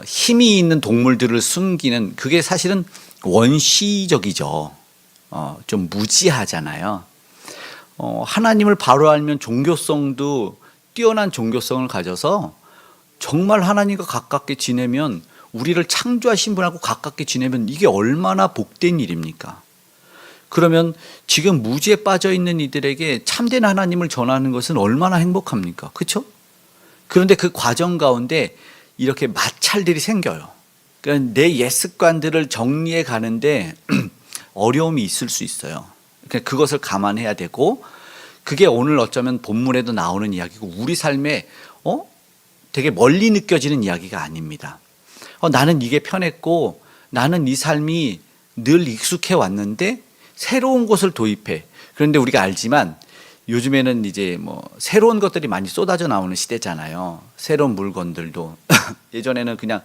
힘이 있는 동물들을 숨기는 그게 사실은 원시적이죠. 좀 무지하잖아요. 하나님을 바로 알면 종교성도 뛰어난 종교성을 가져서 정말 하나님과 가깝게 지내면 우리를 창조하신 분하고 가깝게 지내면 이게 얼마나 복된 일입니까? 그러면 지금 무지에 빠져 있는 이들에게 참된 하나님을 전하는 것은 얼마나 행복합니까? 그렇죠? 그런데 그 과정 가운데 이렇게 마찰들이 생겨요. 그러니까 내 옛 습관들을 정리해 가는데 어려움이 있을 수 있어요. 그러니까 그것을 감안해야 되고 그게 오늘 어쩌면 본문에도 나오는 이야기고 우리 삶에 되게 멀리 느껴지는 이야기가 아닙니다. 나는 이게 편했고 나는 이 삶이 늘 익숙해 왔는데 새로운 것을 도입해. 그런데 우리가 알지만 요즘에는 이제 뭐 새로운 것들이 많이 쏟아져 나오는 시대잖아요. 새로운 물건들도 예전에는 그냥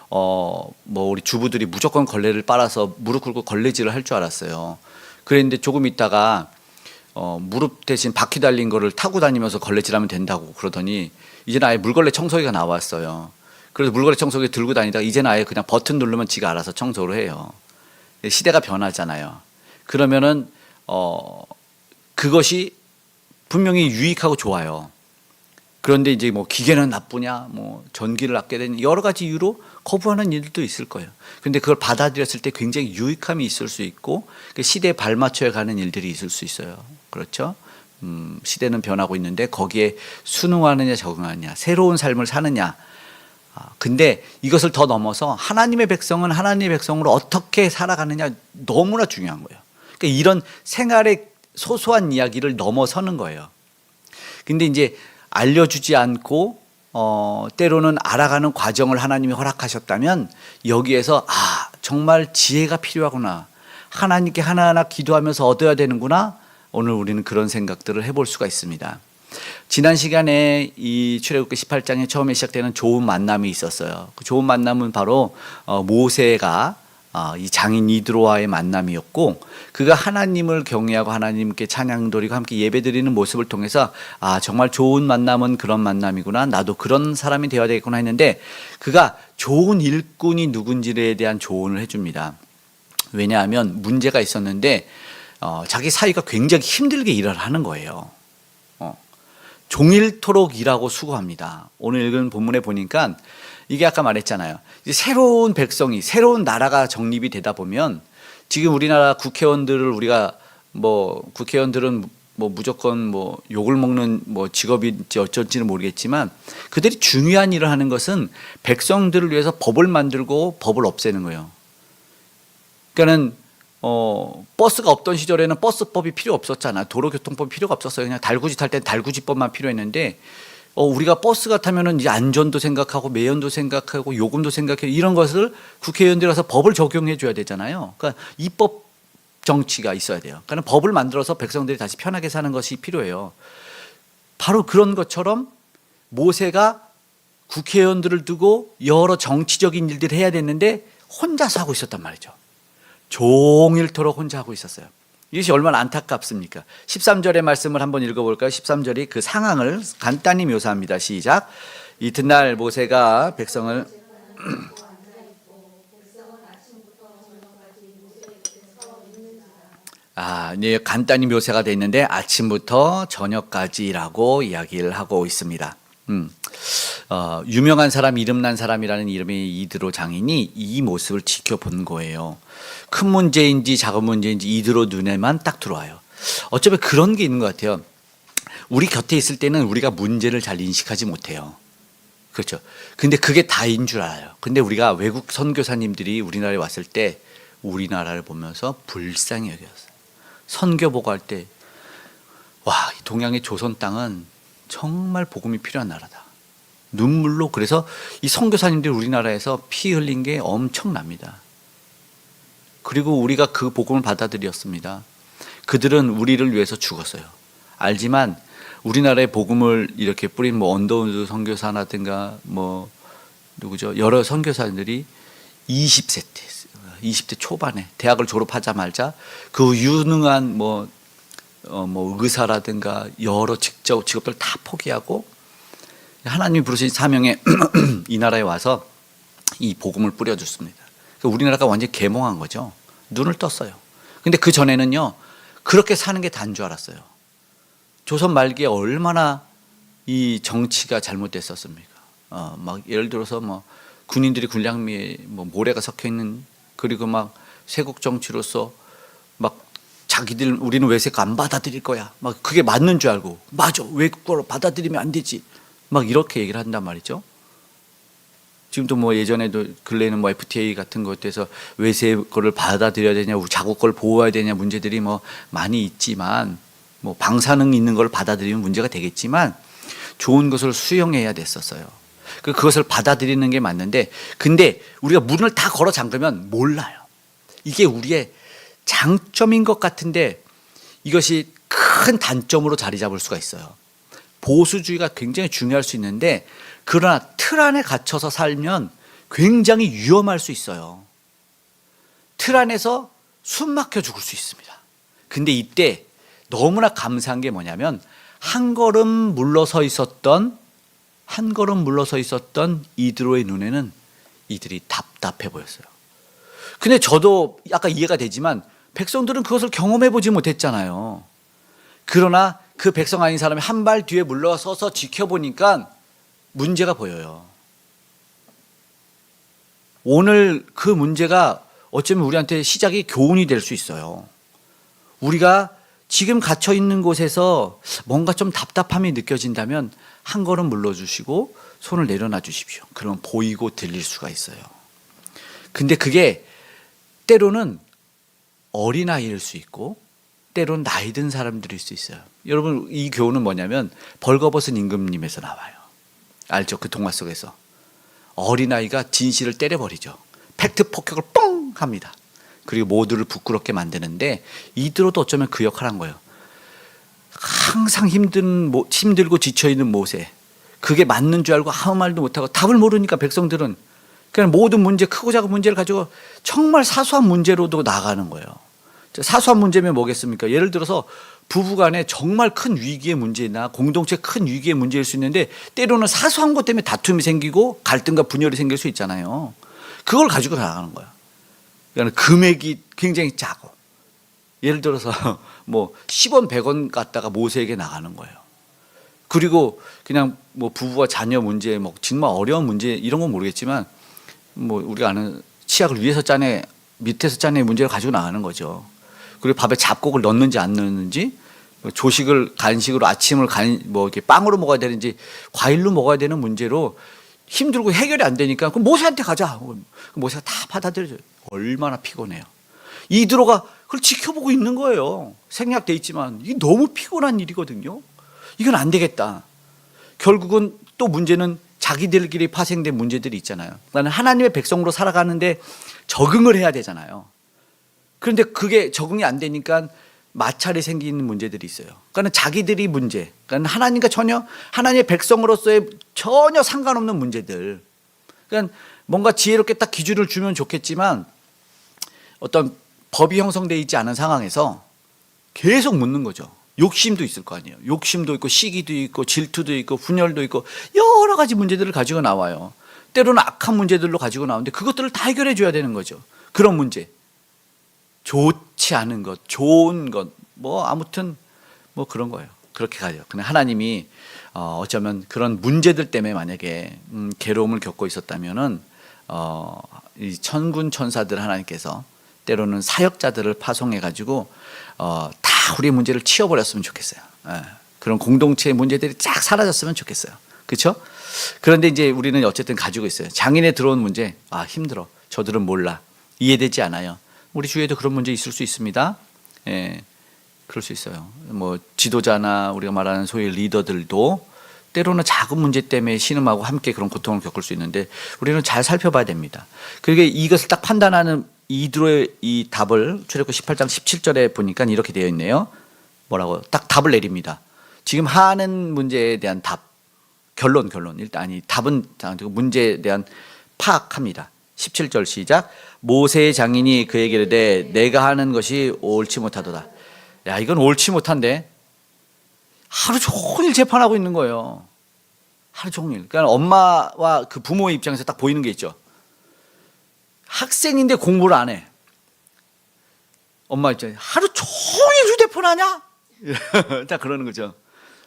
뭐 우리 주부들이 무조건 걸레를 빨아서 무릎 꿇고 걸레질을 할 줄 알았어요. 그랬는데 조금 있다가 무릎 대신 바퀴 달린 거를 타고 다니면서 걸레질하면 된다고 그러더니 이제는 아예 물걸레 청소기가 나왔어요. 그래서 물걸레 청소기 들고 다니다가 이제는 아예 그냥 버튼 누르면 지가 알아서 청소를 해요. 시대가 변하잖아요. 그러면은 그것이 분명히 유익하고 좋아요. 그런데 이제 뭐 기계는 나쁘냐, 뭐 전기를 아껴야 되는 여러 가지 이유로 거부하는 일도 있을 거예요. 그런데 그걸 받아들였을 때 굉장히 유익함이 있을 수 있고 그 시대에 발맞춰 가는 일들이 있을 수 있어요. 그렇죠? 시대는 변하고 있는데 거기에 순응하느냐 적응하느냐, 새로운 삶을 사느냐. 근데 이것을 더 넘어서 하나님의 백성은 하나님의 백성으로 어떻게 살아가느냐 너무나 중요한 거예요. 그러니까 이런 생활의 소소한 이야기를 넘어서는 거예요. 근데 이제 알려주지 않고 때로는 알아가는 과정을 하나님이 허락하셨다면 여기에서 정말 지혜가 필요하구나. 하나님께 하나하나 기도하면서 얻어야 되는구나. 오늘 우리는 그런 생각들을 해볼 수가 있습니다. 지난 시간에 이 출애굽기 18장에 처음에 시작되는 좋은 만남이 있었어요. 그 좋은 만남은 바로 모세가 이 장인 이드로와의 만남이었고 그가 하나님을 경외하고 하나님께 찬양 드리고 함께 예배드리는 모습을 통해서 정말 좋은 만남은 그런 만남이구나. 나도 그런 사람이 되어야 되겠구나 했는데 그가 좋은 일꾼이 누군지에 대한 조언을 해줍니다. 왜냐하면 문제가 있었는데 자기 사위가 굉장히 힘들게 일을 하는 거예요. 종일토록 일하고 수고합니다. 오늘 읽은 본문에 보니까 이게 아까 말했잖아요. 이제 새로운 백성이, 새로운 나라가 정립이 되다 보면 지금 우리나라 국회의원들을 우리가 국회의원들은 무조건 욕을 먹는 직업인지 어쩔지는 모르겠지만 그들이 중요한 일을 하는 것은 백성들을 위해서 법을 만들고 법을 없애는 거예요. 그러니까는 버스가 없던 시절에는 버스법이 필요 없었잖아. 도로교통법이 필요가 없었어요. 그냥 달구지 탈 때 달구지법만 필요했는데 우리가 버스가 타면은 이제 안전도 생각하고 매연도 생각하고 요금도 생각하고 이런 것을 국회의원들이 서 법을 적용해 줘야 되잖아요. 그러니까 입법 정치가 있어야 돼요. 그러니까 법을 만들어서 백성들이 다시 편하게 사는 것이 필요해요. 바로 그런 것처럼 모세가 국회의원들을 두고 여러 정치적인 일들을 해야 됐는데 혼자서 하고 있었단 말이죠. 종일토록 혼자 하고 있었어요. 이것이 얼마나 안타깝습니까? 13절의 말씀을 한번 읽어볼까요? 13절이 그 상황을 간단히 묘사합니다. 시작. 이튿날 모세가 백성을 네, 간단히 묘사가 되어 있는데 아침부터 저녁까지라고 이야기를 하고 있습니다. 유명한 사람, 이름난 사람이라는 이름의 이드로 장인이 이 모습을 지켜본 거예요. 큰 문제인지 작은 문제인지 이드로 눈에만 딱 들어와요. 어쩌면 그런 게 있는 것 같아요. 우리 곁에 있을 때는 우리가 문제를 잘 인식하지 못해요. 그렇죠. 근데 그게 다인 줄 알아요. 근데 우리가 외국 선교사님들이 우리나라에 왔을 때 우리나라를 보면서 불쌍히 여겼어요. 선교 보고 할 때 이 동양의 조선 땅은 정말 복음이 필요한 나라다. 눈물로. 그래서 이 선교사님들이 우리나라에서 피 흘린 게 엄청납니다. 그리고 우리가 그 복음을 받아들였습니다. 그들은 우리를 위해서 죽었어요. 알지만 우리나라의 복음을 이렇게 뿌린 언더우드 선교사라든가 누구죠? 여러 선교사들이 20대 초반에 대학을 졸업하자마자 그 유능한 의사라든가 여러 직업들 다 포기하고 하나님이 부르신 사명에 이 나라에 와서 이 복음을 뿌려줬습니다. 그러니까 우리나라가 완전히 계몽한 거죠. 눈을 떴어요. 근데 그 전에는요, 그렇게 사는 게 다인 줄 알았어요. 조선 말기에 얼마나 이 정치가 잘못됐었습니까? 막 예를 들어서 뭐 군인들이 군량미에 뭐 모래가 섞여 있는, 그리고 막 세국 정치로서 막 자기들 우리는 외세가 안 받아들일 거야. 막 그게 맞는 줄 알고, 맞아, 외국 거로 받아들이면 안 되지. 막 이렇게 얘기를 한단 말이죠. 지금도 뭐 예전에도 근래에는 뭐 FTA 같은 것에서 외세 거를 받아들여야 되냐, 자국 걸 보호해야 되냐 문제들이 뭐 많이 있지만, 뭐 방사능 있는 걸 받아들이면 문제가 되겠지만 좋은 것을 수용해야 됐었어요. 그것을 받아들이는 게 맞는데, 근데 우리가 문을 다 걸어 잠그면 몰라요. 이게 우리의 장점인 것 같은데 이것이 큰 단점으로 자리 잡을 수가 있어요. 보수주의가 굉장히 중요할 수 있는데, 그러나 틀 안에 갇혀서 살면 굉장히 위험할 수 있어요. 틀 안에서 숨 막혀 죽을 수 있습니다. 근데 이때 너무나 감사한 게 뭐냐면, 한 걸음 물러서 있었던 이드로의 눈에는 이들이 답답해 보였어요. 근데 저도 약간 이해가 되지만 백성들은 그것을 경험해 보지 못했잖아요. 그러나 그 백성 아닌 사람이 한 발 뒤에 물러서서 지켜보니까 문제가 보여요. 오늘 그 문제가 어쩌면 우리한테 시작이 교훈이 될 수 있어요. 우리가 지금 갇혀 있는 곳에서 뭔가 좀 답답함이 느껴진다면 한 걸음 물러주시고 손을 내려놔 주십시오. 그러면 보이고 들릴 수가 있어요. 근데 그게 때로는 어린아이일 수 있고 때로는 나이 든 사람들일 수 있어요. 여러분, 이 교훈은 뭐냐면 벌거벗은 임금님에서 나와요. 알죠? 그 동화 속에서 어린아이가 진실을 때려버리죠. 팩트 폭격을 뻥 합니다. 그리고 모두를 부끄럽게 만드는데, 이드로도 어쩌면 그 역할을 한 거예요. 항상 힘들고 지쳐있는 모세, 그게 맞는 줄 알고 아무 말도 못하고, 답을 모르니까 백성들은 그냥 모든 문제, 크고 작은 문제를 가지고 정말 사소한 문제로도 나가는 거예요. 사소한 문제면 뭐겠습니까? 예를 들어서 부부간에 정말 큰 위기의 문제나 공동체 큰 위기의 문제일 수 있는데, 때로는 사소한 것 때문에 다툼이 생기고 갈등과 분열이 생길 수 있잖아요. 그걸 가지고 나가는 거야. 그러니까 금액이 굉장히 작고, 예를 들어서 뭐 10원 100원 갖다가 모세에게 나가는 거예요. 그리고 그냥 뭐 부부와 자녀 문제, 뭐 정말 어려운 문제 이런 건 모르겠지만, 뭐 우리가 아는 치약을 위에서 짜내 밑에서 짜내 문제를 가지고 나가는 거죠. 그리고 밥에 잡곡을 넣는지 안 넣는지, 조식을 간식으로 아침을 뭐 이렇게 빵으로 먹어야 되는지 과일로 먹어야 되는 문제로 힘들고 해결이 안 되니까 그럼 모세한테 가자. 모세가 다 받아들여줘요. 얼마나 피곤해요. 이드로가 그걸 지켜보고 있는 거예요. 생략돼 있지만 이게 너무 피곤한 일이거든요. 이건 안 되겠다. 결국은 또 문제는 자기들끼리 파생된 문제들이 있잖아요. 나는 하나님의 백성으로 살아가는데 적응을 해야 되잖아요. 그런데 그게 적응이 안 되니까 마찰이 생기는 문제들이 있어요. 그러니까 자기들이 문제, 그러니까 하나님과 전혀, 하나님의 백성으로서의 전혀 상관없는 문제들. 그러니까 뭔가 지혜롭게 딱 기준을 주면 좋겠지만, 어떤 법이 형성되어 있지 않은 상황에서 계속 묻는 거죠. 욕심도 있을 거 아니에요. 욕심도 있고 시기도 있고 질투도 있고 분열도 있고 여러 가지 문제들을 가지고 나와요. 때로는 악한 문제들로 가지고 나오는데 그것들을 다 해결해 줘야 되는 거죠. 그런 문제, 좋지 않은 것, 좋은 것, 뭐 아무튼 뭐 그런 거예요. 그렇게 가요. 근데 하나님이 어쩌면 그런 문제들 때문에 만약에 괴로움을 겪고 있었다면은 이 천군 천사들 하나님께서 때로는 사역자들을 파송해 가지고 다 우리의 문제를 치워버렸으면 좋겠어요. 그런 공동체의 문제들이 쫙 사라졌으면 좋겠어요. 그렇죠? 그런데 이제 우리는 어쨌든 가지고 있어요. 장인에 들어온 문제, 힘들어. 저들은 몰라. 이해되지 않아요. 우리 주위에도 그런 문제 있을 수 있습니다. 예, 그럴 수 있어요. 뭐 지도자나 우리가 말하는 소위 리더들도 때로는 작은 문제 때문에 신음하고 함께 그런 고통을 겪을 수 있는데, 우리는 잘 살펴봐야 됩니다. 그게 이것을 딱 판단하는 이드로의 이 답을 출애굽기 18장 17절에 보니까 이렇게 되어 있네요. 뭐라고 딱 답을 내립니다. 지금 하는 문제에 대한 답, 결론 일단 답은 문제에 대한 파악합니다. 17절 시작. 모세의 장인이 그에게 이르되 내가 하는 것이 옳지 못하도다. 야, 이건 옳지 못한데 하루 종일 재판하고 있는 거예요. 하루 종일. 그러니까 엄마와 그 부모의 입장에서 딱 보이는 게 있죠. 학생인데 공부를 안 해. 엄마 있잖아요. 하루 종일 휴대폰 하냐? 딱 그러는 거죠.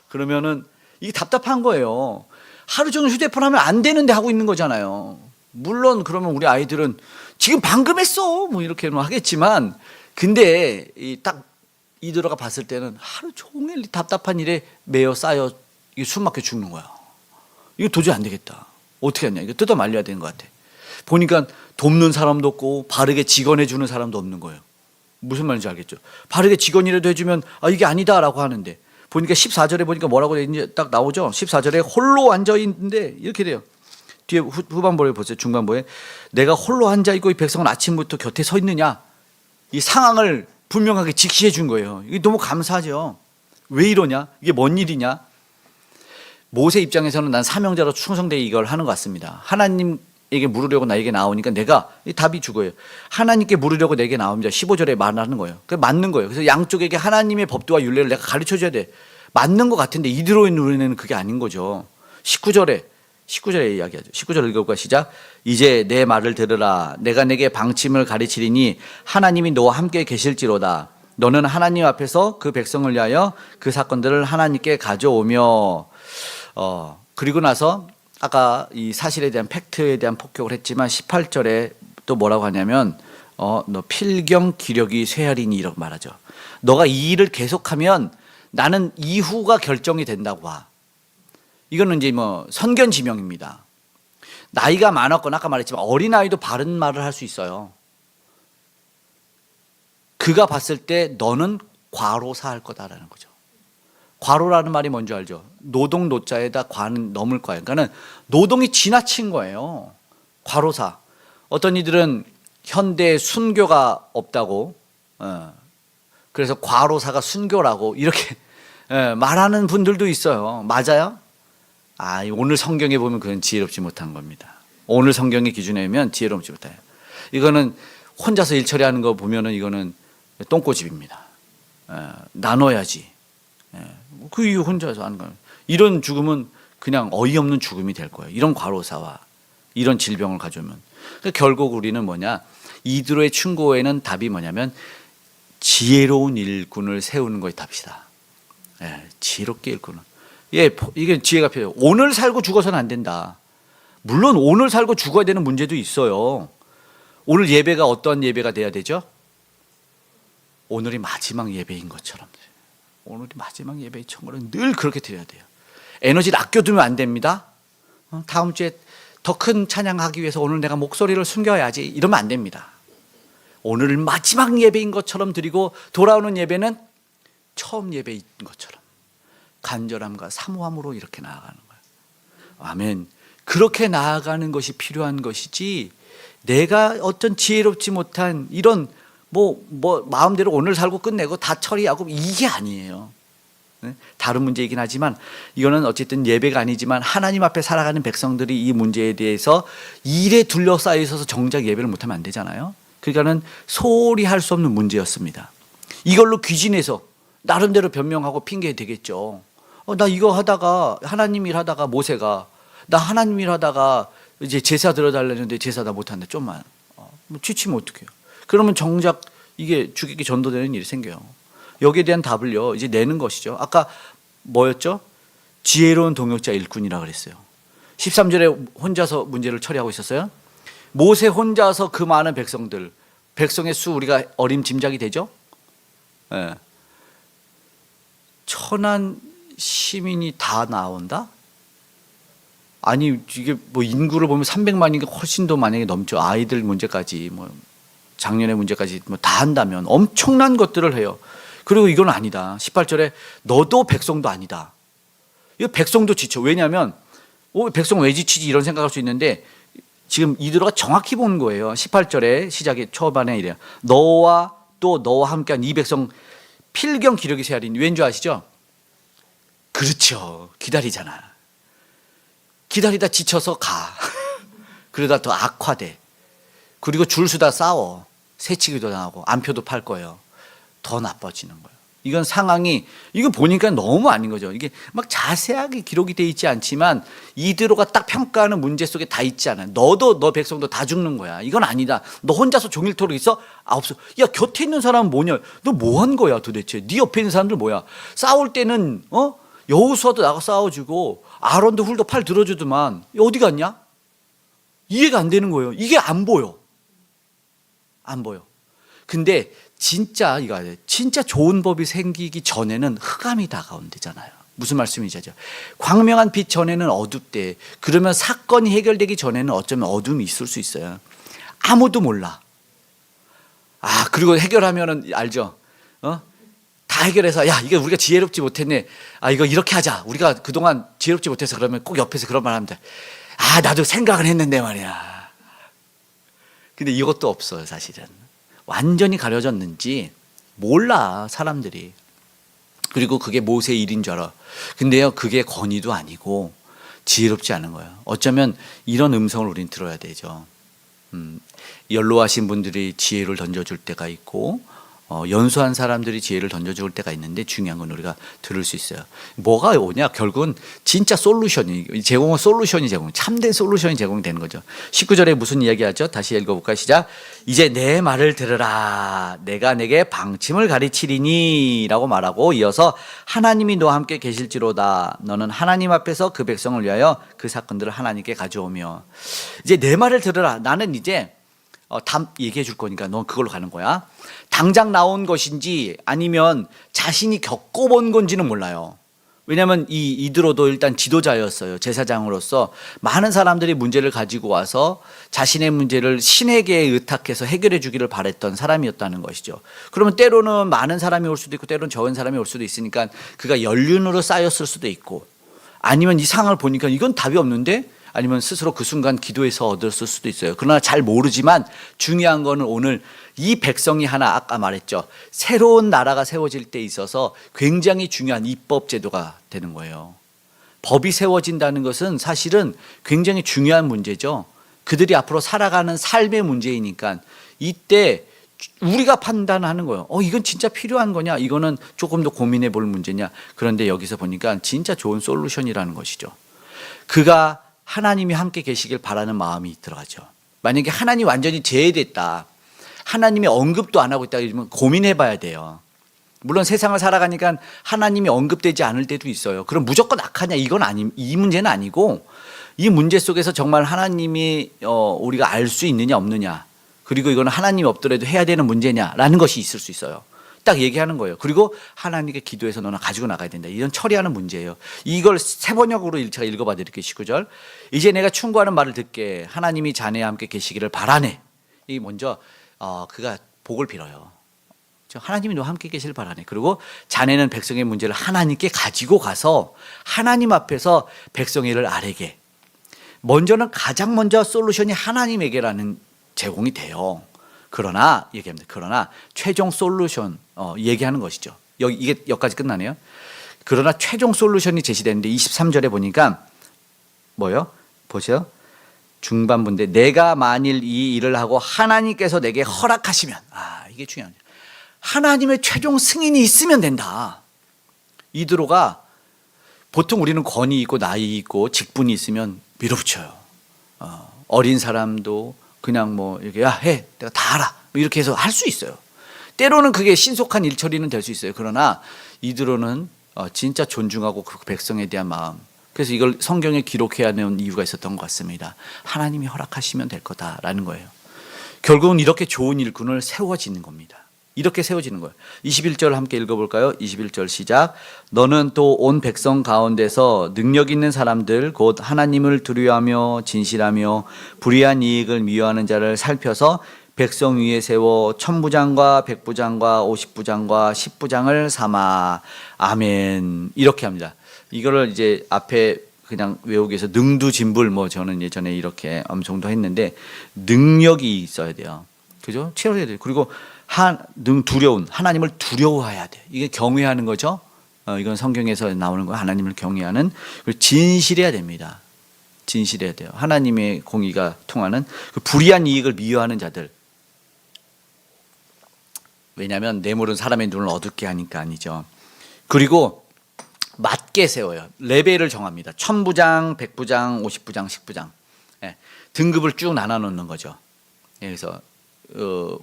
그러면은 이게 답답한 거예요. 하루 종일 휴대폰 하면 안 되는데 하고 있는 거잖아요. 물론 그러면 우리 아이들은 지금 방금 했어 뭐 이렇게 하겠지만, 근데 딱 이들어가 봤을 때는 하루 종일 답답한 일에 매여 쌓여 이게 숨 막혀 죽는 거야. 이거 도저히 안 되겠다. 어떻게 하냐. 이거 뜯어 말려야 되는 것 같아. 보니까 돕는 사람도 없고 바르게 직언해 주는 사람도 없는 거예요. 무슨 말인지 알겠죠? 바르게 직언이라도 해주면 이게 아니다라고 하는데, 보니까 14절에 보니까 뭐라고 이제 딱 나오죠. 14절에 홀로 앉아 있는데 이렇게 돼요. 뒤에 후반부에 보세요. 중반부에 내가 홀로 앉아 있고 이 백성은 아침부터 곁에 서 있느냐. 이 상황을 분명하게 직시해 준 거예요. 이게 너무 감사하죠. 왜 이러냐? 이게 뭔 일이냐? 모세 입장에서는 난 사명자로 충성되게 이걸 하는 것 같습니다. 하나님에게 물으려고 나에게 나오니까 내가 이 답이 죽어요. 하나님께 물으려고 내게 나옵니다. 15절에 말하는 거예요. 그게 맞는 거예요. 그래서 양쪽에게 하나님의 법도와 윤례를 내가 가르쳐 줘야 돼. 맞는 것 같은데 이대로의 눈에는 그게 아닌 거죠. 19절에 이야기하죠. 19절 읽어볼까 시작. 이제 내 말을 들으라. 내가 내게 방침을 가르치리니 하나님이 너와 함께 계실지로다. 너는 하나님 앞에서 그 백성을 위하여 그 사건들을 하나님께 가져오며. 그리고 나서 아까 이 사실에 대한 팩트에 대한 폭격을 했지만 18절에 또 뭐라고 하냐면 너 필경 기력이 쇠하리니 이렇게 말하죠. 너가 이 일을 계속하면 나는 이후가 결정이 된다고 봐. 이거는 이제 뭐 선견지명입니다. 나이가 많았거나 아까 말했지만 어린아이도 바른 말을 할 수 있어요. 그가 봤을 때 너는 과로사할 거다라는 거죠. 과로라는 말이 뭔지 알죠? 노동 노자에다 과는 넘을 거예요. 그러니까 노동이 지나친 거예요. 과로사. 어떤 이들은 현대에 순교가 없다고, 그래서 과로사가 순교라고 이렇게 말하는 분들도 있어요. 맞아요? 오늘 성경에 보면 그건 지혜롭지 못한 겁니다. 오늘 성경의 기준에 의하면 지혜롭지 못해요. 이거는 혼자서 일 처리하는 거 보면은 이거는 똥꼬집입니다. 나눠야지. 그 이유 혼자서 하는 거예요. 이런 죽음은 그냥 어이없는 죽음이 될 거예요. 이런 과로사와 이런 질병을 가져오면. 그러니까 결국 우리는 뭐냐, 이드로의 충고에는 답이 뭐냐면 지혜로운 일꾼을 세우는 것이 답이다. 지혜롭게 일꾼은. 이게 지혜가 필요해요. 오늘 살고 죽어서는 안 된다. 물론 오늘 살고 죽어야 되는 문제도 있어요. 오늘 예배가 어떤 예배가 돼야 되죠? 오늘이 마지막 예배인 것처럼. 오늘이 마지막 예배의 청구는 늘 그렇게 드려야 돼요. 에너지를 아껴두면 안 됩니다. 다음 주에 더 큰 찬양하기 위해서 오늘 내가 목소리를 숨겨야지 이러면 안 됩니다. 오늘 마지막 예배인 것처럼 드리고 돌아오는 예배는 처음 예배인 것처럼 간절함과 사모함으로 이렇게 나아가는 거예요. 아멘. 그렇게 나아가는 것이 필요한 것이지, 내가 어떤 지혜롭지 못한 이런 마음대로 오늘 살고 끝내고 다 처리하고 이게 아니에요. 다른 문제이긴 하지만 이거는 어쨌든 예배가 아니지만 하나님 앞에 살아가는 백성들이 이 문제에 대해서 일에 둘러싸여 있어서 정작 예배를 못하면 안 되잖아요. 그러니까는 소홀히 할 수 없는 문제였습니다. 이걸로 귀진해서 나름대로 변명하고 핑계 되겠죠. 나 이거 하다가 하나님 일 하다가 모세가 나 하나님 일 하다가 이제 제사 들어달라는데 제사 다 못한다. 좀만 지치면 어떡해요. 그러면 정작 이게 죽이기 전도되는 일이 생겨요. 여기에 대한 답을요 이제 내는 것이죠. 아까 뭐였죠? 지혜로운 동역자 일꾼이라 그랬어요. 13절에 혼자서 문제를 처리하고 있었어요. 모세 혼자서 그 많은 백성의 수 우리가 어림짐작이 되죠? 천한 시민이 다 나온다? 아니 이게 뭐 인구를 보면 300만인가 훨씬 더 만약에 넘죠. 아이들 문제까지 작년의 문제까지 다 한다면 엄청난 것들을 해요. 그리고 이건 아니다. 18절에 너도 백성도 아니다. 이거 백성도 지쳐. 왜냐하면 백성 왜 지치지 이런 생각할 수 있는데 지금 이드로가 정확히 본 거예요. 18절에 시작이 초반에 이래요. 너와 또 너와 함께한 이 백성 필경 기력이 쇠하리니. 왠지 아시죠? 그렇죠. 기다리잖아. 기다리다 지쳐서 가. 그러다 더 악화돼. 그리고 줄 서다 싸워. 새치기도 당하고 안표도 팔 거예요. 더 나빠지는 거예요. 이건 상황이 이거 보니까 너무 아닌 거죠. 이게 막 자세하게 기록이 돼 있지 않지만 이드로가 딱 평가하는 문제 속에 다 있지 않아요. 너도 너 백성도 다 죽는 거야. 이건 아니다. 너 혼자서 종일토록 있어? 없어. 야, 곁에 있는 사람은 뭐냐? 너 뭐 한 거야 도대체? 네 옆에 있는 사람들 뭐야? 싸울 때는 여호수아도 나가 싸워주고 아론도 훌도 팔 들어주더만 어디 갔냐? 이해가 안 되는 거예요. 이게 안 보여. 안 보여. 근데 진짜 이거 아니에요. 진짜 좋은 법이 생기기 전에는 흑암이 다가온 데잖아요. 무슨 말씀이죠? 광명한 빛 전에는 어둡대. 그러면 사건이 해결되기 전에는 어쩌면 어둠이 있을 수 있어요. 아무도 몰라. 그리고 해결하면은 알죠? 다 해결해서 야, 이게 우리가 지혜롭지 못했네. 이거 이렇게 하자. 우리가 그동안 지혜롭지 못해서 그러면 꼭 옆에서 그런 말 하면 돼. 나도 생각은 했는데 말이야. 근데 이것도 없어요, 사실은. 완전히 가려졌는지 몰라, 사람들이. 그리고 그게 모세의 일인 줄 알아. 근데요, 그게 권위도 아니고 지혜롭지 않은 거예요. 어쩌면 이런 음성을 우린 들어야 되죠. 연로하신 분들이 지혜를 던져줄 때가 있고 연소한 사람들이 지혜를 던져줄 때가 있는데 중요한 건 우리가 들을 수 있어요. 뭐가 오냐? 결국은 진짜 솔루션이 솔루션이 참된 솔루션이 제공되는 거죠. 19절에 무슨 이야기하죠? 다시 읽어볼까요? 시작. 이제 내 말을 들으라. 내가 내게 방침을 가르치리니 라고 말하고 이어서 하나님이 너와 함께 계실지로다. 너는 하나님 앞에서 그 백성을 위하여 그 사건들을 하나님께 가져오며 이제 내 말을 들으라. 나는 이제 답 얘기해 줄 거니까 넌 그걸로 가는 거야. 당장 나온 것인지 아니면 자신이 겪어본 건지는 몰라요. 왜냐하면 이드로도 일단 지도자였어요. 제사장으로서 많은 사람들이 문제를 가지고 와서 자신의 문제를 신에게 의탁해서 해결해 주기를 바랬던 사람이었다는 것이죠. 그러면 때로는 많은 사람이 올 수도 있고 때로는 적은 사람이 올 수도 있으니까 그가 연륜으로 쌓였을 수도 있고 아니면 이 상황을 보니까 이건 답이 없는데 아니면 스스로 그 순간 기도해서 얻었을 수도 있어요. 그러나 잘 모르지만 중요한 거는 오늘 이 백성이 하나 아까 말했죠. 새로운 나라가 세워질 때 있어서 굉장히 중요한 입법 제도가 되는 거예요. 법이 세워진다는 것은 사실은 굉장히 중요한 문제죠. 그들이 앞으로 살아가는 삶의 문제이니까 이때 우리가 판단하는 거예요. 이건 진짜 필요한 거냐? 이거는 조금 더 고민해 볼 문제냐? 그런데 여기서 보니까 진짜 좋은 솔루션이라는 것이죠. 그가 하나님이 함께 계시길 바라는 마음이 들어가죠. 만약에 하나님이 완전히 제외됐다. 하나님이 언급도 안 하고 있다 이러면 고민해 봐야 돼요. 물론 세상을 살아가니까 하나님이 언급되지 않을 때도 있어요. 그럼 무조건 악하냐? 이 문제는 아니고 이 문제 속에서 정말 하나님이 우리가 알 수 있느냐 없느냐 그리고 이거는 하나님이 없더라도 해야 되는 문제냐라는 것이 있을 수 있어요. 딱 얘기하는 거예요. 그리고 하나님께 기도해서 너는 가지고 나가야 된다. 이런 처리하는 문제예요. 이걸 세 번역으로 제가 읽어봐 드릴게요. 19절. 이제 내가 충고하는 말을 듣게 하나님이 자네와 함께 계시기를 바라네. 이 먼저 그가 복을 빌어요. 하나님이 너와 함께 계시길 바라네. 그리고 자네는 백성의 문제를 하나님께 가지고 가서 하나님 앞에서 백성의 일을 아뢰게. 가장 먼저 솔루션이 하나님에게라는 제공이 돼요. 그러나 얘기합니다. 그러나 최종 솔루션 얘기하는 것이죠. 이게 여기까지 끝나네요. 그러나 최종 솔루션이 제시되는데 23절에 보니까 뭐요? 보세요. 중반부인데 내가 만일 이 일을 하고 하나님께서 내게 허락하시면 이게 중요합니다. 하나님의 최종 승인이 있으면 된다. 이드로가 보통 우리는 권위 있고 나이 있고 직분이 있으면 밀어붙여요. 어린 사람도 그냥 이렇게 해 내가 다 알아 이렇게 해서 할 수 있어요. 때로는 그게 신속한 일 처리는 될 수 있어요. 그러나 이드로는 진짜 존중하고 그 백성에 대한 마음. 그래서 이걸 성경에 기록해야 하는 이유가 있었던 것 같습니다. 하나님이 허락하시면 될 거다라는 거예요. 결국은 이렇게 좋은 일꾼을 세워지는 겁니다. 이렇게 세워지는 거예요. 21절 함께 읽어볼까요? 21절 시작. 너는 또 온 백성 가운데서 능력 있는 사람들 곧 하나님을 두려워하며 진실하며 불의한 이익을 미워하는 자를 살펴서 백성 위에 세워 천부장과 백부장과 50부장과 10부장을 삼아. 아멘. 이렇게 합니다. 이거를 이제 앞에 그냥 외우기 위해서 능두진불 저는 예전에 이렇게 엄청도 했는데 능력이 있어야 돼요. 그죠? 치열해야 돼요. 그리고 두려운 하나님을 두려워해야 돼. 이게 경외하는 거죠. 이건 성경에서 나오는 거예요. 하나님을 경외하는. 그리고 진실해야 됩니다. 진실해야 돼요. 하나님의 공의가 통하는 그 불의한 이익을 미워하는 자들. 왜냐하면 뇌물은 사람의 눈을 어둡게 하니까 아니죠. 그리고 맞게 세워요. 레벨을 정합니다. 1000부장, 100부장, 50부장, 10부장. 예, 등급을 쭉 나눠 놓는 거죠. 그래서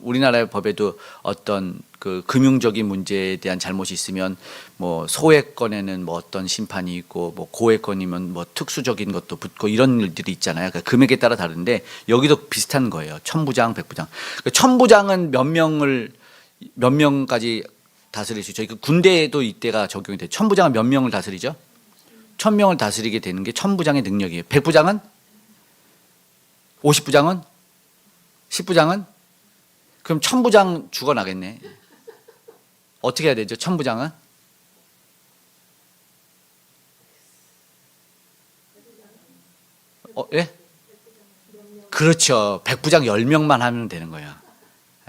우리나라의 법에도 어떤 그 금융적인 문제에 대한 잘못이 있으면 뭐 소액건에는 뭐 어떤 심판이 있고 뭐 고액건이면 뭐 특수적인 것도 붙고 이런 일들이 있잖아요. 그러니까 금액에 따라 다른데 여기도 비슷한 거예요. 1000부장, 100부장. 그러니까 1000부장은 몇 명까지 다스릴 수 있죠. 군대에도 이때가 적용이 돼요. 1000부장은 몇 명을 다스리죠? 1000명을 다스리게 되는 게 1000부장의 능력이에요. 100부장은? 50부장은? 10부장은? 그럼 1000부장 죽어나겠네. 어떻게 해야 되죠? 1000부장은? 예? 그렇죠. 100부장 10명만 하면 되는 거예요.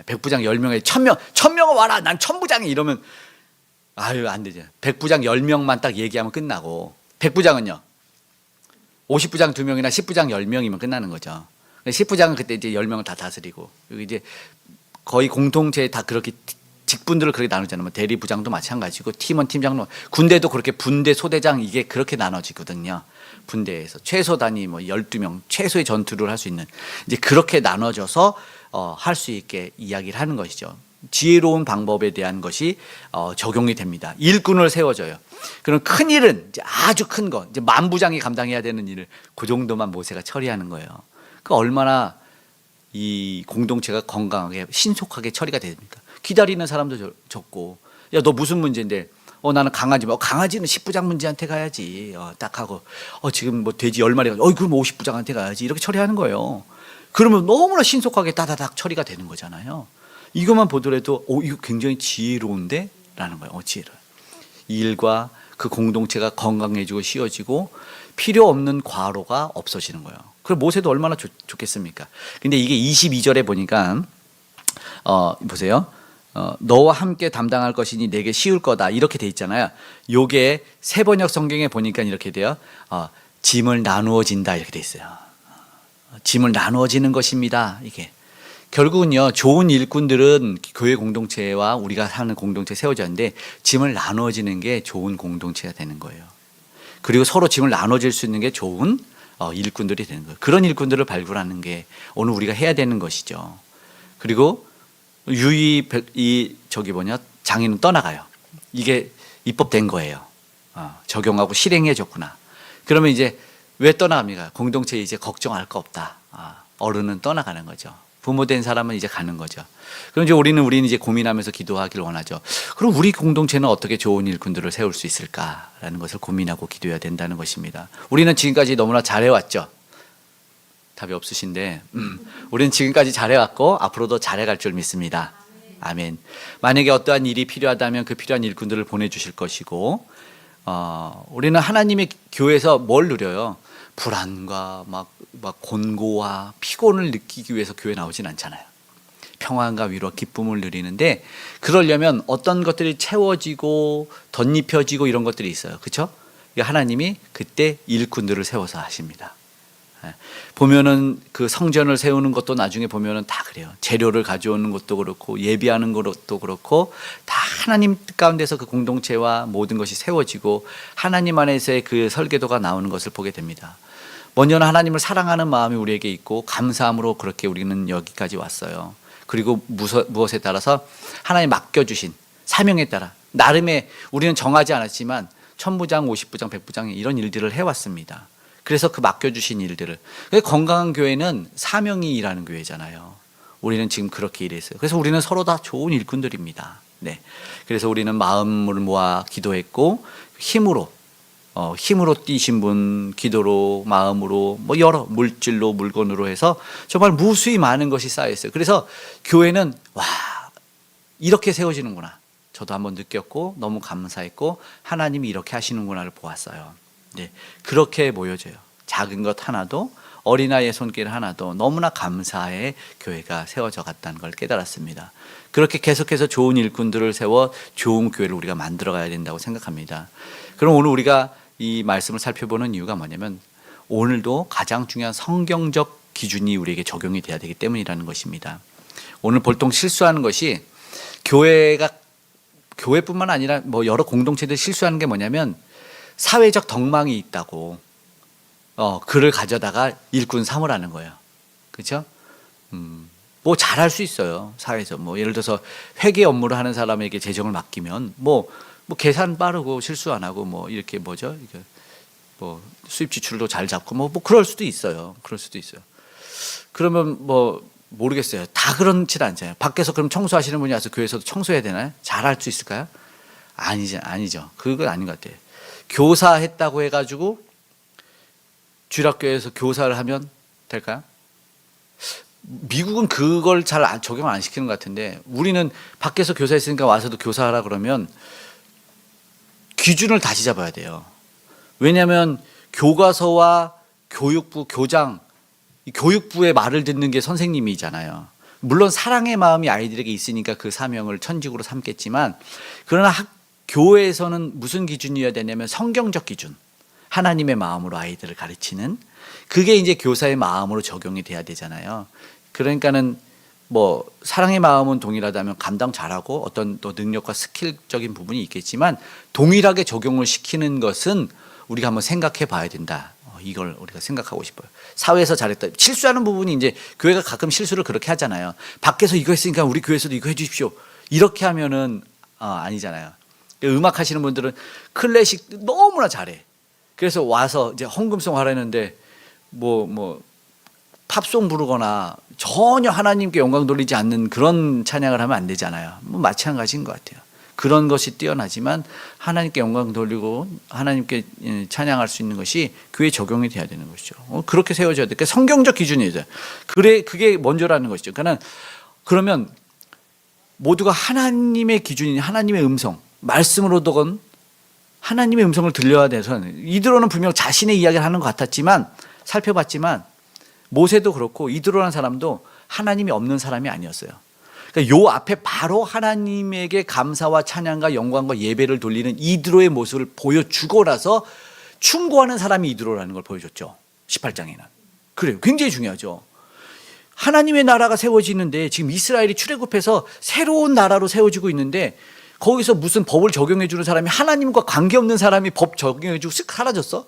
100부장 10명에 1000명은 와라. 난 1000부장이 이러면 아유 안 되죠. 100부장 10명만 딱 얘기하면 끝나고 100부장은요. 50부장 2명이나 10부장 10명이면 끝나는 거죠. 10부장은 그때 이제 10명을 다 다스리고 여기 이제 거의 공동체에 다 그렇게 직분들을 그렇게 나누잖아요. 뭐 대리부장도 마찬가지고 팀원, 팀장도 군대도 그렇게 분대, 소대장 이게 그렇게 나눠지거든요. 분대에서 최소 단위 뭐 12명 최소의 전투를 할 수 있는 이제 그렇게 나눠져서 할 수 있게 이야기를 하는 것이죠. 지혜로운 방법에 대한 것이 적용이 됩니다. 일꾼을 세워줘요. 그럼 큰 일은 이제 아주 큰 거, 이제 만부장이 감당해야 되는 일을 그 정도만 모세가 처리하는 거예요. 그 얼마나 이 공동체가 건강하게 신속하게 처리가 됩니까? 기다리는 사람도 적고, 야 너 무슨 문제인데? 나는 강아지. 강아지는 10부장 문제한테 가야지. 딱 하고, 지금 뭐 돼지 10마리가, 그럼 50부장한테 가야지. 이렇게 처리하는 거예요. 그러면 너무나 신속하게 따다닥 처리가 되는 거잖아요. 이것만 보더라도, 이거 굉장히 지혜로운데? 라는 거예요. 지혜로워. 이 일과 그 공동체가 건강해지고 쉬워지고 필요 없는 과로가 없어지는 거예요. 그럼 모세도 얼마나 좋겠습니까? 근데 이게 22절에 보니까, 보세요. 너와 함께 담당할 것이니 내게 쉬울 거다 이렇게 돼 있잖아요. 요게 세번역 성경에 보니까 이렇게 돼요. 짐을 나누어진다 이렇게 돼 있어요. 짐을 나누어지는 것입니다. 이게 결국은요, 좋은 일꾼들은 교회 공동체와 우리가 사는 공동체 세워졌는데 짐을 나누어지는 게 좋은 공동체가 되는 거예요. 그리고 서로 짐을 나눠질 수 있는 게 좋은 일꾼들이 되는 거예요. 그런 일꾼들을 발굴하는 게 오늘 우리가 해야 되는 것이죠. 그리고 장인은 떠나가요. 이게 입법된 거예요. 적용하고 실행해줬구나. 그러면 이제 왜 떠나갑니까? 공동체에 이제 걱정할 거 없다. 어른은 떠나가는 거죠. 부모된 사람은 이제 가는 거죠. 그럼 이제 우리는 이제 고민하면서 기도하기를 원하죠. 그럼 우리 공동체는 어떻게 좋은 일꾼들을 세울 수 있을까라는 것을 고민하고 기도해야 된다는 것입니다. 우리는 지금까지 너무나 잘해왔죠. 답이 없으신데, 우리는 지금까지 잘해왔고 앞으로도 잘해갈 줄 믿습니다. 아멘. 만약에 어떠한 일이 필요하다면 그 필요한 일꾼들을 보내주실 것이고, 우리는 하나님의 교회에서 뭘 누려요? 불안과 막 곤고와 피곤을 느끼기 위해서 교회 나오진 않잖아요. 평안과 위로와 기쁨을 누리는데 그러려면 어떤 것들이 채워지고 덧입혀지고 이런 것들이 있어요. 그렇죠? 하나님이 그때 일꾼들을 세워서 하십니다. 보면은 그 성전을 세우는 것도 나중에 보면은 다 그래요. 재료를 가져오는 것도 그렇고 예비하는 것도 그렇고 다 하나님 뜻 가운데서 그 공동체와 모든 것이 세워지고 하나님 안에서의 그 설계도가 나오는 것을 보게 됩니다. 먼저는 하나님을 사랑하는 마음이 우리에게 있고 감사함으로 그렇게 우리는 여기까지 왔어요. 그리고 무엇에 따라서 하나님 맡겨주신 사명에 따라 나름의 우리는 정하지 않았지만 1000부장, 50부장, 100부장 이런 일들을 해왔습니다. 그래서 그 맡겨주신 일들을. 건강한 교회는 사명이 일하는 교회잖아요. 우리는 지금 그렇게 일했어요. 그래서 우리는 서로 다 좋은 일꾼들입니다. 네. 그래서 우리는 마음을 모아 기도했고 힘으로 뛰신 분, 기도로, 마음으로, 여러 물질로, 물건으로 해서 정말 무수히 많은 것이 쌓여있어요. 그래서 교회는 이렇게 세워지는구나. 저도 한번 느꼈고 너무 감사했고 하나님이 이렇게 하시는구나를 보았어요. 네, 그렇게 보여져요. 작은 것 하나도 어린아이의 손길 하나도 너무나 감사해 교회가 세워져 갔다는 걸 깨달았습니다. 그렇게 계속해서 좋은 일꾼들을 세워 좋은 교회를 우리가 만들어 가야 된다고 생각합니다. 그럼 오늘 우리가 이 말씀을 살펴보는 이유가 뭐냐면 오늘도 가장 중요한 성경적 기준이 우리에게 적용이 돼야 되기 때문이라는 것입니다. 오늘 보통 실수하는 것이 교회뿐만 아니라 뭐 여러 공동체들 실수하는 게 뭐냐면 사회적 덕망이 있다고 그를 가져다가 일꾼 삼으라는 거예요. 그렇죠? 뭐 잘할 수 있어요. 사회에서 뭐 예를 들어서 회계 업무를 하는 사람에게 재정을 맡기면 뭐 계산 빠르고 실수 안 하고 뭐 이렇게 뭐죠? 이게 뭐 수입 지출도 잘 잡고 뭐 그럴 수도 있어요. 그럴 수도 있어요. 그러면 뭐 모르겠어요. 다 그렇지 않잖아요. 밖에서 그럼 청소하시는 분이 와서 교회에서도 청소해야 되나요? 잘할 수 있을까요? 아니죠. 그건 아닌 것 같아요. 교사했다고 해가지고 주일학교에서 교사를 하면 될까요? 미국은 그걸 잘 적용 안 시키는 것 같은데 우리는 밖에서 교사했으니까 와서도 교사하라 그러면 기준을 다시 잡아야 돼요. 왜냐하면 교과서와 교육부, 교장, 교육부의 말을 듣는 게 선생님이잖아요. 물론 사랑의 마음이 아이들에게 있으니까 그 사명을 천직으로 삼겠지만 그러나 교회에서는 무슨 기준이어야 되냐면 성경적 기준, 하나님의 마음으로 아이들을 가르치는 그게 이제 교사의 마음으로 적용이 돼야 되잖아요. 그러니까는 뭐 사랑의 마음은 동일하다면 감당 잘하고 어떤 또 능력과 스킬적인 부분이 있겠지만 동일하게 적용을 시키는 것은 우리가 한번 생각해 봐야 된다. 이걸 우리가 생각하고 싶어요. 사회에서 잘했다. 실수하는 부분이 이제 교회가 가끔 실수를 그렇게 하잖아요. 밖에서 이거 했으니까 우리 교회에서도 이거 해 주십시오. 이렇게 하면은 아니잖아요. 음악 하시는 분들은 클래식 너무나 잘해. 그래서 와서 이제 헌금송 하라는데 뭐 팝송 부르거나 전혀 하나님께 영광 돌리지 않는 그런 찬양을 하면 안 되잖아요. 뭐 마찬가지인 것 같아요. 그런 것이 뛰어나지만 하나님께 영광 돌리고 하나님께 찬양할 수 있는 것이 교회에 적용이 돼야 되는 것이죠. 그렇게 세워져야 돼. 그러니까 성경적 기준이죠. 그게 먼저라는 것이죠. 그러면 모두가 하나님의 기준인 하나님의 음성, 말씀으로든 하나님의 음성을 들려야 돼서 이드로는 분명 자신의 이야기를 하는 것 같았지만 살펴봤지만 모세도 그렇고 이드로라는 사람도 하나님이 없는 사람이 아니었어요. 그러니까 요 앞에 바로 하나님에게 감사와 찬양과 영광과 예배를 돌리는 이드로의 모습을 보여주고 나서 충고하는 사람이 이드로라는 걸 보여줬죠. 18장에는. 그래요. 굉장히 중요하죠. 하나님의 나라가 세워지는데 지금 이스라엘이 출애굽해서 새로운 나라로 세워지고 있는데 거기서 무슨 법을 적용해 주는 사람이 하나님과 관계없는 사람이 법 적용해 주고 쓱 사라졌어?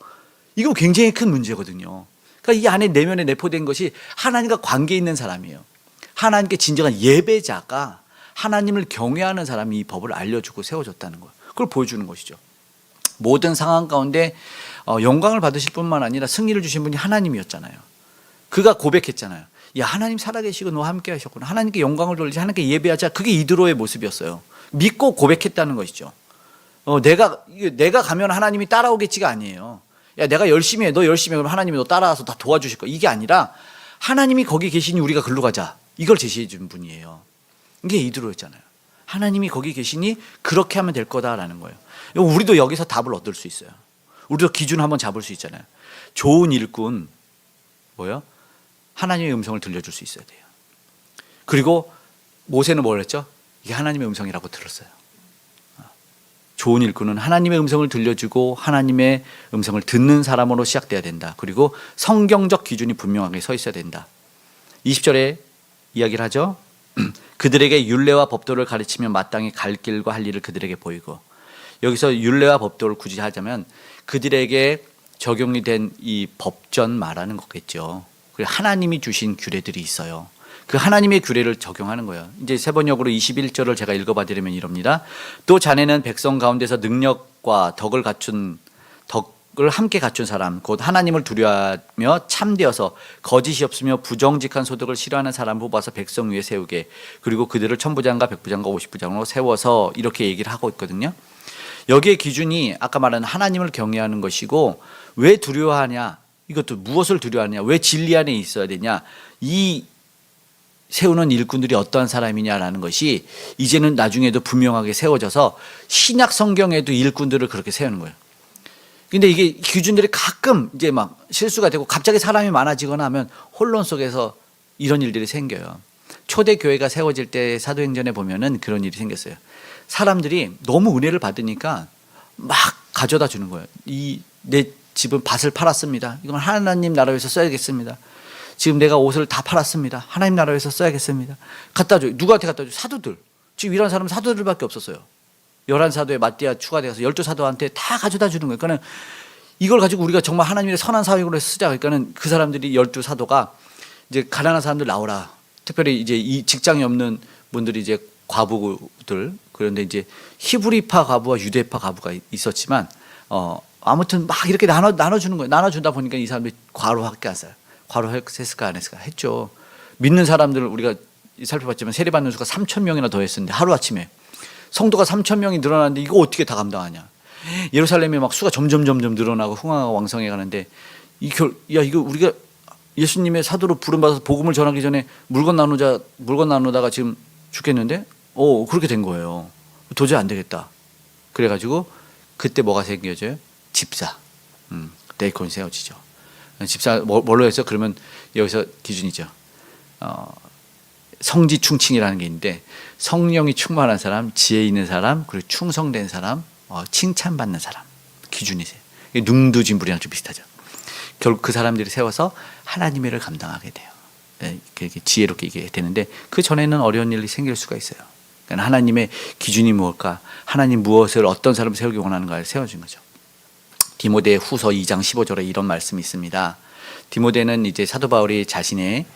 이거 굉장히 큰 문제거든요. 그러니까 이 안에 내면에 내포된 것이 하나님과 관계 있는 사람이에요. 하나님께 진정한 예배자가 하나님을 경외하는 사람이 이 법을 알려주고 세워졌다는 거예요. 그걸 보여주는 것이죠. 모든 상황 가운데 영광을 받으실 뿐만 아니라 승리를 주신 분이 하나님이었잖아요. 그가 고백했잖아요. 야, 하나님 살아계시고 너와 함께 하셨구나. 하나님께 영광을 돌리지, 하나님께 예배하자. 그게 이드로의 모습이었어요. 믿고 고백했다는 것이죠. 내가 가면 하나님이 따라오겠지가 아니에요. 야, 내가 열심히 해. 너 열심히 해. 그럼 하나님이 너 따라와서 다 도와주실 거야. 이게 아니라 하나님이 거기 계시니 우리가 글로 가자. 이걸 제시해 준 분이에요. 이게 이드로였잖아요. 하나님이 거기 계시니 그렇게 하면 될 거다라는 거예요. 우리도 여기서 답을 얻을 수 있어요. 우리도 기준을 한번 잡을 수 있잖아요. 좋은 일꾼, 뭐요? 하나님의 음성을 들려줄 수 있어야 돼요. 그리고 모세는 뭘 했죠? 이게 하나님의 음성이라고 들었어요. 좋은 일꾼은 하나님의 음성을 들려주고 하나님의 음성을 듣는 사람으로 시작돼야 된다. 그리고 성경적 기준이 분명하게 서 있어야 된다. 20절에 이야기를 하죠. 그들에게 율례와 법도를 가르치며 마땅히 갈 길과 할 일을 그들에게 보이고, 여기서 율례와 법도를 굳이 하자면 그들에게 적용이 된 이 법전 말하는 거겠죠. 그리고 하나님이 주신 규례들이 있어요. 그 하나님의 규례를 적용하는 거예요. 이제 세 번역으로 21절을 제가 읽어봐 드리면 이럽니다. 또 자네는 백성 가운데서 능력과 덕을 함께 갖춘 사람, 곧 하나님을 두려워하며 참되어서 거짓이 없으며 부정직한 소득을 싫어하는 사람 뽑아서 백성 위에 세우게, 그리고 그들을 천부장과 백부장과 50부장으로 세워서, 이렇게 얘기를 하고 있거든요. 여기에 기준이 아까 말한 하나님을 경외하는 것이고, 왜 두려워하냐, 이것도 무엇을 두려워하냐, 왜 진리 안에 있어야 되냐, 이 세우는 일꾼들이 어떠한 사람이냐라는 것이 이제는 나중에도 분명하게 세워져서 신약 성경에도 일꾼들을 그렇게 세우는 거예요. 근데 이게 기준들이 가끔 이제 막 실수가 되고 갑자기 사람이 많아지거나 하면 혼돈 속에서 이런 일들이 생겨요. 초대 교회가 세워질 때 사도행전에 보면은 그런 일이 생겼어요. 사람들이 너무 은혜를 받으니까 막 가져다 주는 거예요. 내 집은 밭을 팔았습니다. 이건 하나님 나라 위해서 써야겠습니다. 지금 내가 옷을 다 팔았습니다. 하나님 나라 위해서 써야겠습니다. 갖다 줘요. 누구한테 갖다 줘요? 사도들. 지금 일하는 사람은 사도들밖에 없었어요. 11사도에 마띠아 추가되어서 12사도한테 다 가져다 주는 거예요. 그러니까 이걸 가지고 우리가 정말 하나님의 선한 사역으로 쓰자. 그러니까는 그 사람들이 12사도가 이제 가난한 사람들 나오라. 특별히 이제 이 직장이 없는 분들이 이제 과부들, 그런데 이제 히브리파 과부와 유대파 과부가 있었지만 아무튼 막 이렇게 나눠주는 거예요. 나눠준다 보니까 이 사람들이 과로했겠어요. 과로했을까 안 했을까 했죠. 믿는 사람들을 우리가 살펴봤지만 세례받는 수가 3,000명이나 더 했었는데 하루아침에 성도가 3,000명이 늘어나는데 이거 어떻게 다 감당하냐. 예루살렘에 막 수가 점점 늘어나고 흥황하고 왕성해 가는데 이거 우리가 예수님의 사도로 부름받아서 복음을 전하기 전에 물건 나누다가 지금 죽겠는데 그렇게 된 거예요. 도저히 안 되겠다. 그래가지고 그때 뭐가 생겨져요? 집사. 데이콘이 세워지죠. 집사 뭘로 해서 그러면 여기서 기준이죠. 성지충칭이라는 게 있는데 성령이 충만한 사람, 지혜 있는 사람, 그리고 충성된 사람, 칭찬받는 사람 기준이세요. 능두진불이랑 좀 비슷하죠. 결국 그 사람들이 세워서 하나님의 일을 감당하게 돼요. 그렇게 지혜롭게 이게 되는데 그 전에는 어려운 일이 생길 수가 있어요. 그러니까 하나님의 기준이 무엇일까? 하나님 무엇을 어떤 사람을 세우기 원하는가를 세워준 거죠. 디모데 후서 2장 15절에 이런 말씀이 있습니다. 디모데는 이제 사도 바울이 자신의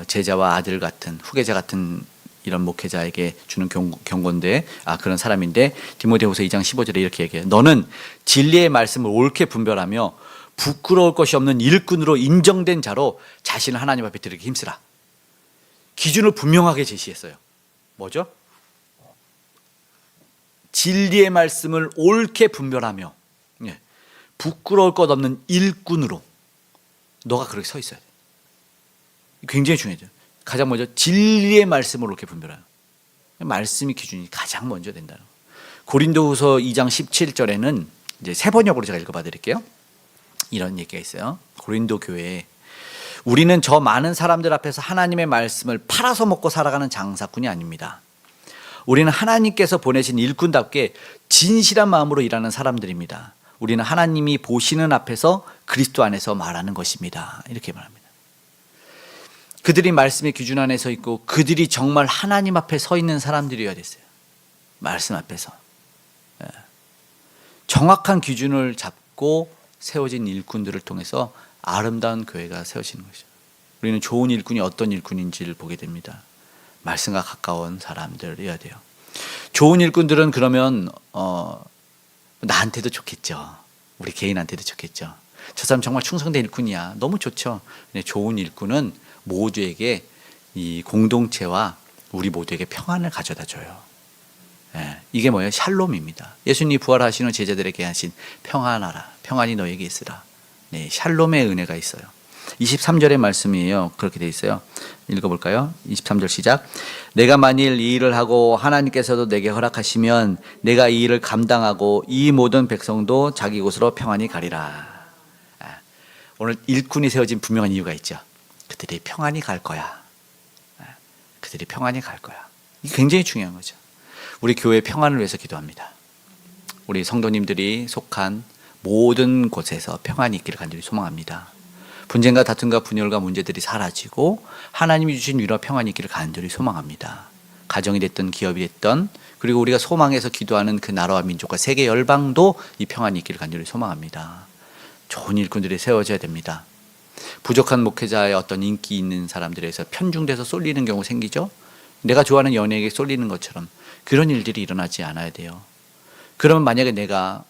제자와 아들 같은 후계자 같은 이런 목회자에게 주는 경고인데 그런 사람인데 디모데후서 2장 15절에 이렇게 얘기해요. 너는 진리의 말씀을 옳게 분별하며 부끄러울 것이 없는 일꾼으로 인정된 자로 자신을 하나님 앞에 드리기 힘쓰라. 기준을 분명하게 제시했어요. 뭐죠? 진리의 말씀을 옳게 분별하며 부끄러울 것 없는 일꾼으로 너가 그렇게 서 있어야 돼. 굉장히 중요하죠. 가장 먼저 진리의 말씀을 옳게 분별하는 말씀이 기준이 가장 먼저 된다는 거. 고린도후서 2장 17절에는 이제 세 번역으로 제가 읽어봐 드릴게요. 이런 얘기가 있어요. 고린도 교회에 우리는 저 많은 사람들 앞에서 하나님의 말씀을 팔아서 먹고 살아가는 장사꾼이 아닙니다. 우리는 하나님께서 보내신 일꾼답게 진실한 마음으로 일하는 사람들입니다. 우리는 하나님이 보시는 앞에서 그리스도 안에서 말하는 것입니다. 이렇게 말합니다. 그들이 말씀의 기준 안에 서 있고 그들이 정말 하나님 앞에 서 있는 사람들이어야 됐어요. 말씀 앞에서. 정확한 기준을 잡고 세워진 일꾼들을 통해서 아름다운 교회가 세워지는 것이죠. 우리는 좋은 일꾼이 어떤 일꾼인지를 보게 됩니다. 말씀과 가까운 사람들이어야 돼요. 좋은 일꾼들은 그러면 나한테도 좋겠죠. 우리 개인한테도 좋겠죠. 저 사람 정말 충성된 일꾼이야. 너무 좋죠. 근데 좋은 일꾼은 모두에게 이 공동체와 우리 모두에게 평안을 가져다 줘요. 이게 뭐예요? 샬롬입니다. 예수님이 부활하시는 제자들에게 하신 평안하라. 평안이 너에게 있으라. 네, 샬롬의 은혜가 있어요. 23절의 말씀이에요. 그렇게 돼 있어요. 읽어볼까요? 23절 시작. 내가 만일 이 일을 하고 하나님께서도 내게 허락하시면 내가 이 일을 감당하고 이 모든 백성도 자기 곳으로 평안히 가리라. 오늘 일꾼이 세워진 분명한 이유가 있죠. 그들이 평안히 갈 거야. 그들이 평안히 갈 거야. 이게 굉장히 중요한 거죠. 우리 교회의 평안을 위해서 기도합니다. 우리 성도님들이 속한 모든 곳에서 평안이 있기를 간절히 소망합니다. 분쟁과 다툼과 분열과 문제들이 사라지고 하나님이 주신 위로와 평안이 있기를 간절히 소망합니다. 가정이 됐든 기업이 됐든 그리고 우리가 소망해서 기도하는 그 나라와 민족과 세계 열방도 이 평안이 있기를 간절히 소망합니다. 좋은 일꾼들이 세워져야 됩니다. 부족한 목회자의 어떤 인기 있는 사람들에서 편중돼서 쏠리는 경우 생기죠. 내가 좋아하는 연예에게 쏠리는 것처럼 그런 일들이 일어나지 않아야 돼요. 그러면 만약에 내가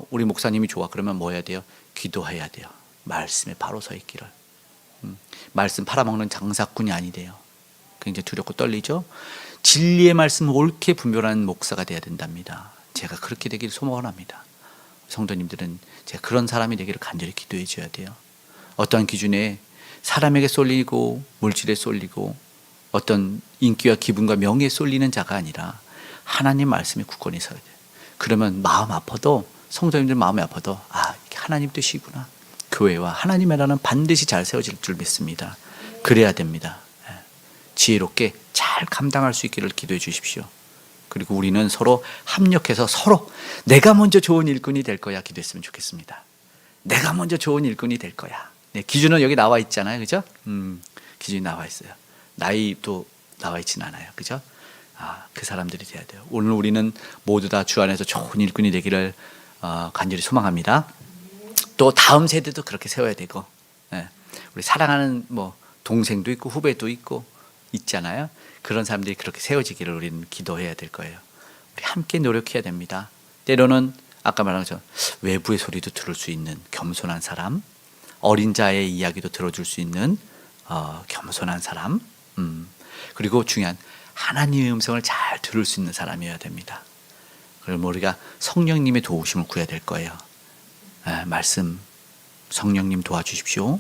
우리 목사님이 좋아 그러면 뭐 해야 돼요? 기도해야 돼요. 말씀에 바로 서 있기를. 말씀 팔아먹는 장사꾼이 아니래요. 굉장히 두렵고 떨리죠. 진리의 말씀을 옳게 분별하는 목사가 돼야 된답니다. 제가 그렇게 되기를 소원합니다. 성도님들은 제가 그런 사람이 되기를 간절히 기도해 줘야 돼요. 어떠한 기준에 사람에게 쏠리고 물질에 쏠리고 어떤 인기와 기분과 명예에 쏠리는 자가 아니라 하나님 말씀에 굳건히 서야 돼요. 그러면 마음 아파도 성도님들 마음이 아파도 이게 하나님 뜻이구나. 교회와 하나님의 나라는 반드시 잘 세워질 줄 믿습니다. 그래야 됩니다. 지혜롭게 잘 감당할 수 있기를 기도해 주십시오. 그리고 우리는 서로 합력해서 서로 내가 먼저 좋은 일꾼이 될 거야 기도했으면 좋겠습니다. 내가 먼저 좋은 일꾼이 될 거야. 네, 기준은 여기 나와 있잖아요. 그죠? 기준이 나와 있어요. 나이도 나와 있진 않아요. 그죠? 그 사람들이 돼야 돼요. 오늘 우리는 모두 다 주 안에서 좋은 일꾼이 되기를 간절히 소망합니다. 또 다음 세대도 그렇게 세워야 되고, 예. 우리 사랑하는 뭐 동생도 있고 후배도 있고 있잖아요. 그런 사람들이 그렇게 세워지기를 우리는 기도해야 될 거예요. 우리 함께 노력해야 됩니다. 때로는 아까 말한 것처럼 외부의 소리도 들을 수 있는 겸손한 사람, 어린 자의 이야기도 들어줄 수 있는 겸손한 사람, 그리고 중요한 하나님의 음성을 잘 들을 수 있는 사람이어야 됩니다. 그럼 우리가 성령님의 도우심을 구해야 될 거예요. 말씀 성령님 도와주십시오.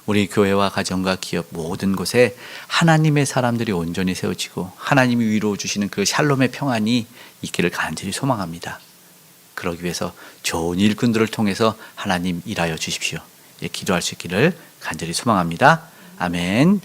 우리 교회와 가정과 기업 모든 곳에 하나님의 사람들이 온전히 세워지고 하나님이 위로해 주시는 그 샬롬의 평안이 있기를 간절히 소망합니다. 그러기 위해서 좋은 일꾼들을 통해서 하나님 일하여 주십시오. 기도할 수 있기를 간절히 소망합니다. 아멘.